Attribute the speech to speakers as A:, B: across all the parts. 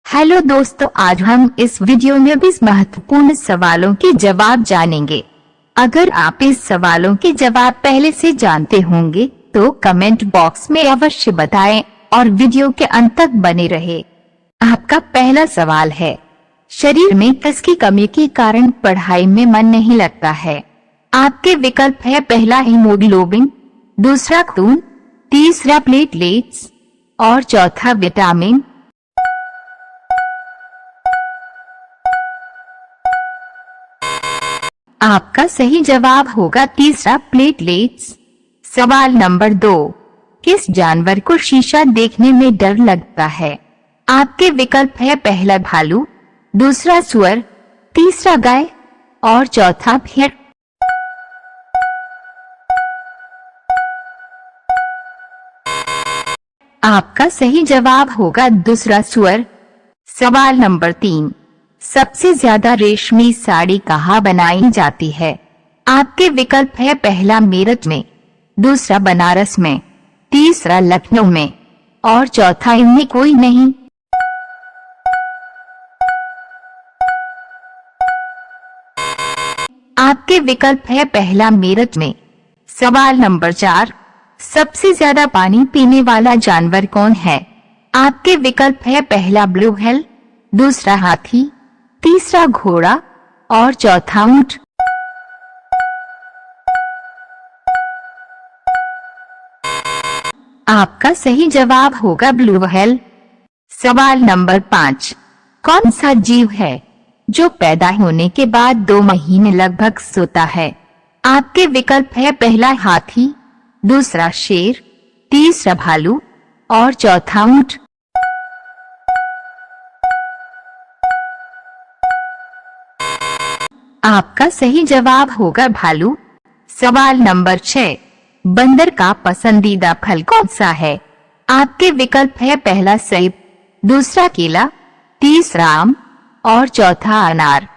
A: Hello दोस्तों, आज हम इस वीडियो में 20 महत्वपूर्ण सवालों के जवाब जानेंगे। अगर आप इस सवालों के जवाब पहले से जानते होंगे तो कमेंट बॉक्स में अवश्य बताएं और वीडियो के अंत तक बने रहे। आपका पहला सवाल है, शरीर में कस की कमी के कारण पढ़ाई में मन नहीं लगता है। आपके विकल्प है, पहला हीमोग्लोबिन, दूसरा खून, तीसरा प्लेटलेट्स और चौथा विटामिन। आपका सही जवाब होगा तीसरा, प्लेटलेट्स। सवाल नंबर 2, किस जानवर को शीशा देखने में डर लगता है? आपके विकल्प है, पहला भालू, दूसरा सुअर, तीसरा गाय और चौथा भेड़। आपका सही जवाब होगा दूसरा, सुअर। सवाल नंबर 3, सबसे ज्यादा रेशमी साड़ी कहाँ बनाई जाती है? आपके विकल्प है, पहला मेरठ में, दूसरा बनारस में, तीसरा लखनऊ में और चौथा इनमें कोई नहीं। आपके विकल्प है, पहला मेरठ में। सवाल नंबर 4, सबसे ज्यादा पानी पीने वाला जानवर कौन है? आपके विकल्प है, पहला ब्लू व्हेल, दूसरा हाथी, तीसरा घोड़ा और चौथा ऊंट। आपका सही जवाब होगा ब्लू व्हेल। सवाल नंबर 5, कौन सा जीव है जो पैदा होने के बाद 2 महीने लगभग सोता है? आपके विकल्प है, पहला हाथी, दूसरा शेर, तीसरा भालू और चौथा ऊंट। आपका सही जवाब होगा भालू। सवाल नंबर 6, बंदर का पसंदीदा फल कौन सा है? आपके विकल्प है, पहला सेब, दूसरा केला, तीसरा आम और चौथा अनार।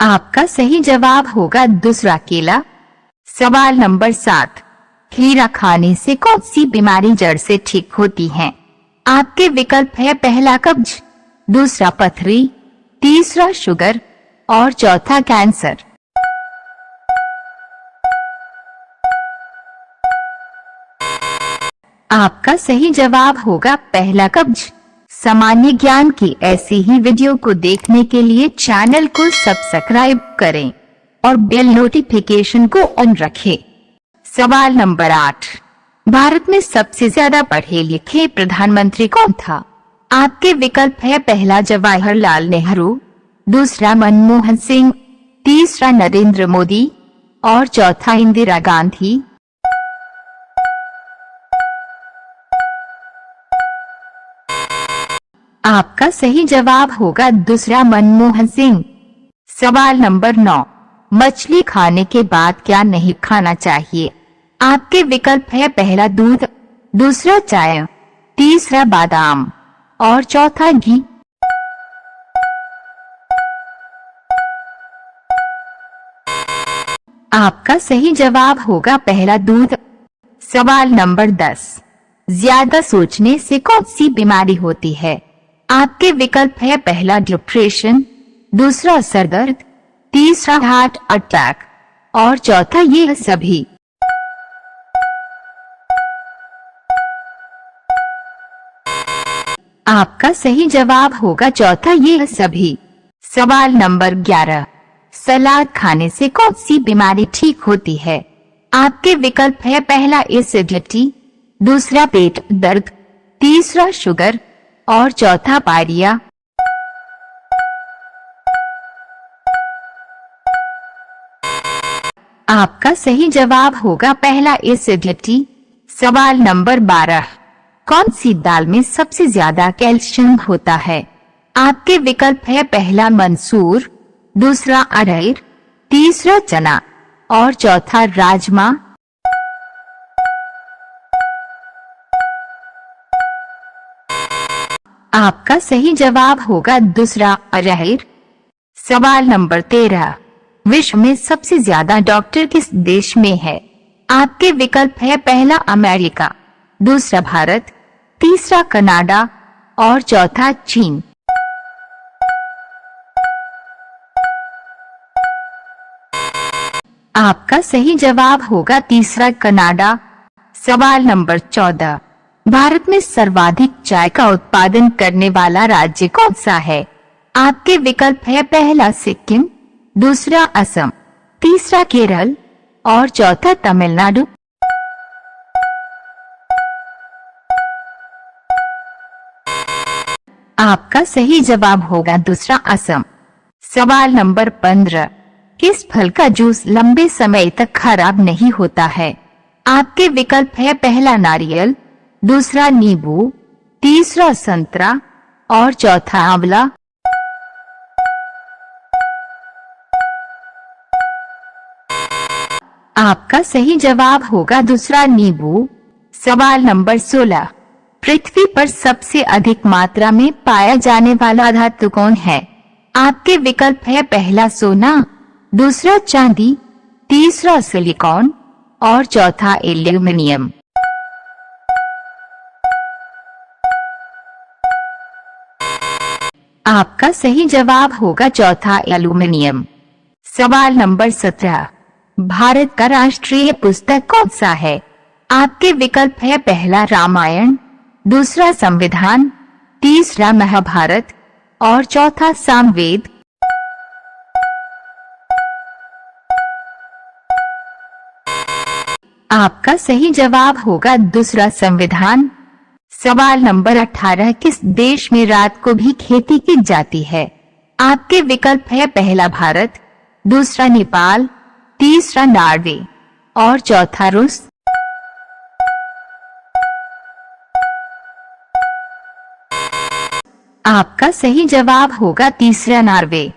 A: आपका सही जवाब होगा दूसरा केला। सवाल नंबर 7, खीरा खाने से कौन सी बीमारी जड़ से ठीक होती है? आपके विकल्प है, पहला कब्ज, दूसरा पथरी, तीसरा शुगर और चौथा कैंसर। आपका सही जवाब होगा पहला कब्ज। सामान्य ज्ञान की ऐसी ही वीडियो को देखने के लिए चैनल को सब्सक्राइब करें और बेल नोटिफिकेशन को ऑन रखें। सवाल नंबर 8, भारत में सबसे ज्यादा पढ़े लिखे प्रधानमंत्री कौन था? आपके विकल्प है, पहला जवाहरलाल नेहरू, दूसरा मनमोहन सिंह, तीसरा नरेंद्र मोदी और चौथा इंदिरा गांधी। आपका सही जवाब होगा दूसरा, मनमोहन सिंह। सवाल नंबर 9, मछली खाने के बाद क्या नहीं खाना चाहिए? आपके विकल्प है, पहला दूध, दूसरा चाय, तीसरा बादाम और चौथा घी। आपका सही जवाब होगा पहला दूध। सवाल नंबर 10, ज्यादा सोचने से कौन सी बीमारी होती है? आपके विकल्प है, पहला डिप्रेशन, दूसरा सर दर्द, तीसरा हार्ट अटैक और चौथा ये सभी। आपका सही जवाब होगा चौथा, ये सभी। सवाल नंबर 11, सलाद खाने से कौन सी बीमारी ठीक होती है? आपके विकल्प है, पहला एसिडिटी, दूसरा पेट दर्द, तीसरा शुगर और चौथा पायरिया। आपका सही जवाब होगा पहला एसिडिटी। सवाल नंबर 12, कौन सी दाल में सबसे ज्यादा कैल्शियम होता है? आपके विकल्प है, पहला मंसूर, दूसरा अरहर, तीसरा चना और चौथा राजमा। आपका सही जवाब होगा दूसरा, अरहर। सवाल नंबर 13, विश्व में सबसे ज्यादा डॉक्टर किस देश में है? आपके विकल्प है पहला अमेरिका, दूसरा भारत, तीसरा कनाडा और चौथा चीन। आपका सही जवाब होगा तीसरा कनाडा। सवाल नंबर 14, भारत में सर्वाधिक चाय का उत्पादन करने वाला राज्य कौन सा है? आपके विकल्प है पहला सिक्किम, दूसरा असम, तीसरा केरल और चौथा तमिलनाडु। आपका सही जवाब होगा दूसरा असम। सवाल नंबर 15, किस फल का जूस लंबे समय तक खराब नहीं होता है? आपके विकल्प है पहला नारियल, दूसरा नींबू, तीसरा संतरा और चौथा आंवला। आपका सही जवाब होगा दूसरा नींबू। सवाल नंबर 16, पृथ्वी पर सबसे अधिक मात्रा में पाया जाने वाला धातु कौन है? आपके विकल्प है पहला सोना, दूसरा चांदी, तीसरा सिलिकॉन और चौथा एल्यूमिनियम। आपका सही जवाब होगा चौथा एल्यूमिनियम। सवाल नंबर 17, भारत का राष्ट्रीय पुस्तक कौन सा है? आपके विकल्प है पहला रामायण, दूसरा संविधान, तीसरा महाभारत और चौथा सामवेद। आपका सही जवाब होगा दूसरा संविधान। सवाल नंबर 18, किस देश में रात को भी खेती की जाती है? आपके विकल्प है पहला भारत, दूसरा नेपाल, तीसरा नॉर्वे और चौथा रूस। आपका सही जवाब होगा तीसरा नॉर्वे।